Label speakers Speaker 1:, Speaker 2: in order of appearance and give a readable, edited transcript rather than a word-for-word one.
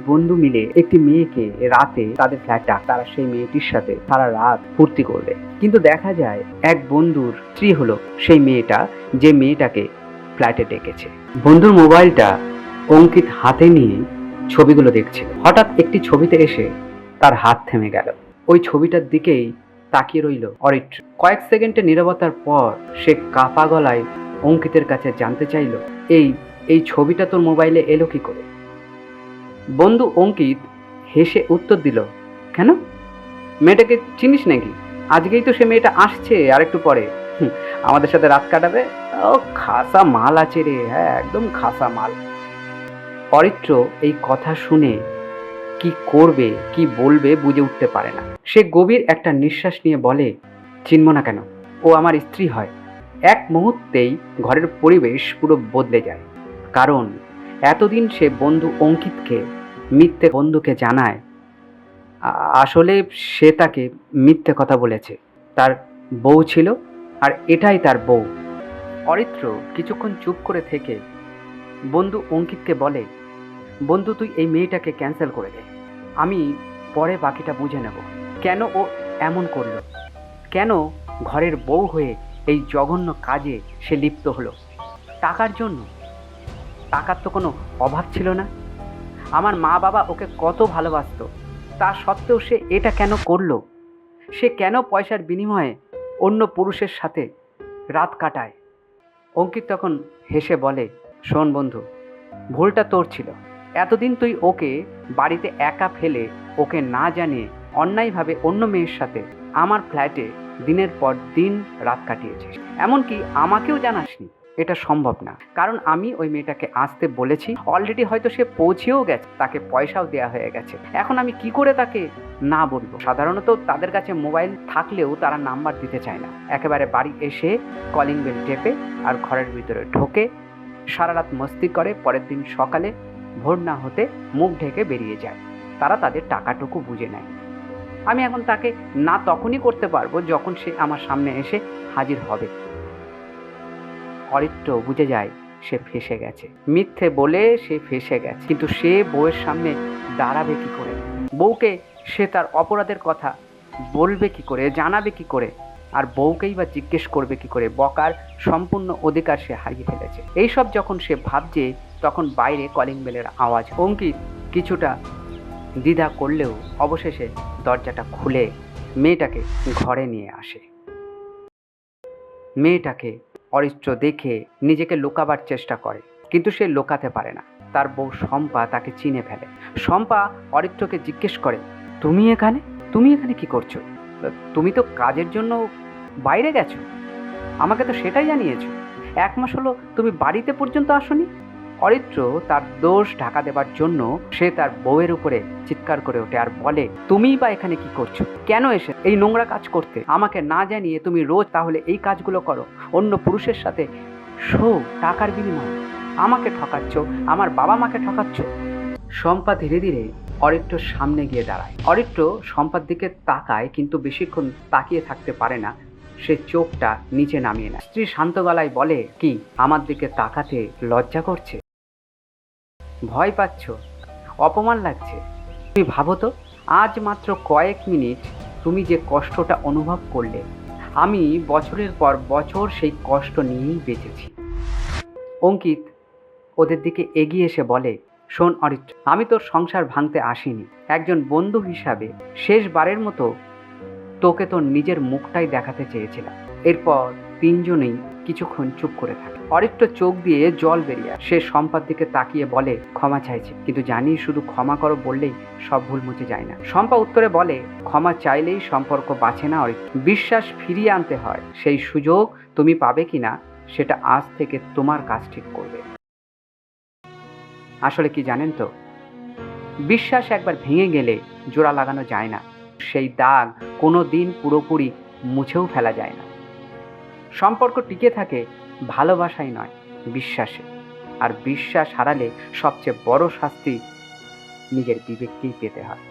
Speaker 1: বন্ধু মিলে একটি মেয়েকে রাতে তাদের ফ্ল্যাটে তারা সেই মেয়েটির সাথে সারা রাত ফুর্তি করবে। কিন্তু দেখা যায় এক বন্ধুর স্ত্রী হলো সেই মেয়েটা, যে মেয়েটাকে ফ্ল্যাটে ডেকেছে। বন্ধুর মোবাইলটা অঙ্কিত হাতে নিয়ে ছবিগুলো দেখছিল। হঠাৎ একটি ছবিতে এসে তার হাত থেমে গেল। ওই ছবিটার দিকেই তাকিয়ে রইল অরিত্র। কয়েক সেকেন্ডের নীরবতার পর সে কাঁপা গলায় অঙ্কিতের কাছে জানতে চাইল, এই ছবিটা তোর মোবাইলে এলো কি করে? বন্ধু অঙ্কিত হেসে উত্তর দিল, কেন, মেয়েটাকে চিনিস নাকি? আজকেই তো সে মেয়েটা আসছে আর একটু পরে আমাদের সাথে রাত কাটাবে। ও খাসা মাল আছে রে, হ্যাঁ একদম খাসা মাল। অরিত্র এই কথা শুনে কি করবে কি বলবে বুঝে উঠতে পারে না। সে গভীর একটা নিঃশ্বাস নিয়ে বলে, চিনব না কেন, ও আমার স্ত্রী হয়। এক মুহূর্তেই ঘরের পরিবেশ পুরো বদলে যায়। কারণ এতদিন সে বন্ধু অঙ্কিতকে মিথ্যে বন্ধুকে জানায় আসলে সে তাকে মিথ্যে কথা বলেছে, তার বউ ছিল আর এটাই তার বউ। অরিত্র কিছুক্ষণ চুপ করে থেকে বন্ধু অঙ্কিতকে বলে, বন্ধু তুই এই মেয়েটাকে ক্যান্সেল করে দে, আমি পরে বাকিটা বুঝে নেব। কেন ও এমন করলো, কেন ঘরের বউ হয়ে এই জঘন্য কাজে সে লিপ্ত হলো? টাকার জন্য? টাকার তো কোনো অভাব ছিল না। আমার মা বাবা ওকে কত ভালোবাসতো, তা সত্ত্বেও সে এটা কেন করলো? সে কেন পয়সার বিনিময়ে অন্য পুরুষের সাথে রাত কাটায়? অঙ্কিত তখন হেসে বলে, শোন বন্ধু, ভুলটা তোর ছিল। এতদিন তুই ওকে বাড়িতে একা ফেলে ওকে না জানিয়ে অন্যায়ভাবে অন্য মেয়ের সাথে আমার ফ্ল্যাটে দিনের পর দিন রাত কাটিয়েছিস। এমনকি আমাকেও জানাসনি। এটা সম্ভব না, কারণ আমি ওই মেয়েটাকে আসতে বলেছি। অলরেডি হয়তো সে পৌঁছেও গেছে, তাকে পয়সাও দেওয়া হয়ে গেছে। এখন আমি কি করে তাকে না বলবো? সাধারণত তাদের কাছে মোবাইল থাকলেও তারা নাম্বার দিতে চায় না। একেবারে বাড়ি এসে কলিং বেল টেপে আর ঘরের ভিতরে ঢোকে, সারা রাত মস্তি করে, পরের দিন সকালে ভোর না হতে মুখ ঢেকে বেরিয়ে যায়। তারা তাদের টাকাটুকু বুঝে নেয়। আমি এখন তাকে না তখনই করতে পারবো যখন সে আমার সামনে এসে হাজির হবে। অরিত্র বুঝে যায় সে ফেসে গেছে, মিথ্যে বলে সে ফেসে গেছে। কিন্তু সে বউয়ের সামনে দাঁড়াবে কি করে? বউকে সে তার অপরাধের কথা বলবে কি করে, জানাবে কি করে? আর বউকেই বা জিজ্ঞেস করবে কি করে? বকার সম্পূর্ণ অধিকার সে হারিয়ে ফেলেছে। এইসব যখন সে ভাবছে, তখন বাইরে কলিং বেলের আওয়াজ। অঙ্কিত কিছুটা দ্বিধা করলেও অবশেষে দরজাটা খুলে মেয়েটাকে ঘরে নিয়ে আসে। মেয়েটাকে অরিত্র দেখে নিজেকে লুকাবার চেষ্টা করে, কিন্তু সে লুকাতে পারে না। তার বউ শম্পা তাকে চিনে ফেলে। শম্পা অরিত্রকে জিজ্ঞেস করে, তুমি এখানে কি করছো? তুমি তো কাজের জন্য বাইরে গেছো, আমাকে তো সেটাই জানিয়েছো। 1 মাস হলো তুমি বাড়িতে পর্যন্ত আসোনি। অরিত্র তার দোষ ঢাকা দেবার জন্য সে তার বউয়ের উপরে চিৎকার করে ওঠে আর বলে, তুমিই বা এখানে কি করছো? কেন এসে এই নোংরা কাজ করতে? আমাকে না জানিয়ে তুমি রোজ তাহলে এই কাজগুলো করো, অন্য পুরুষের সাথে শো, টাকার বিনিময়ে আমাকে ঠকাচ্ছ, আমার বাবা মাকে ঠকাচ্ছ। শম্পা ধীরে ধীরে অরিত্রর সামনে গিয়ে দাঁড়ায়। অরিত্র শম্পার দিকে তাকায়, কিন্তু বেশিক্ষণ তাকিয়ে থাকতে পারে না। সে চোখটা নিচে নামিয়ে নেয়। স্ত্রী শান্ত গলায় বলে, কি আমার দিকে তাকাতে লজ্জা করছে? ভয় পাচ্ছ? অপমান লাগছে? তুমি ভাবো তো, আজ মাত্র কয়েক মিনিট তুমি যে কষ্টটা অনুভব করলে, আমি বছরের পর বছর সেই কষ্ট নিয়েই বেঁচেছি। অঙ্কিত ওদের দিকে এগিয়ে এসে বলে, শোন অরিত্র, আমি তোর সংসার ভাঙতে আসিনি। একজন বন্ধু হিসাবে শেষবারের মতো তোকে তোর নিজের মুখটাই দেখাতে চেয়েছিলাম। এরপর তিনজনেই কিছুক্ষণ চুপ করে থাকে। অরিত্র চোখ দিয়ে জল বেরিয়ে সে শম্পার দিকে তাকিয়ে বলে, ক্ষমা চাইছে, কিন্তু জানি শুধু ক্ষমা করো বললেই সব ভুল মুছে যায় না। শম্পা উত্তরে বলে, ক্ষমা চাইলেই সম্পর্ক বাঁচে না অরিত্র, বিশ্বাস ফিরিয়ে আনতে হয়। সেই সুযোগ তুমি পাবে কিনা সেটা আজ থেকে তোমার কাজ ঠিক করবে। আসলে কি জানেন তো, বিশ্বাস একবার ভেঙে গেলে জোড়া লাগানো যায় না। সেই দাগ কোনো দিন পুরোপুরি মুছেও ফেলা যায় না। সম্পর্ক টিকে থাকে ভালোবাসাই নয়, বিশ্বাসে। আর বিশ্বাস হারালে সবচেয়ে বড় শাস্তি নিজের বিবেককেই পেতে হয়।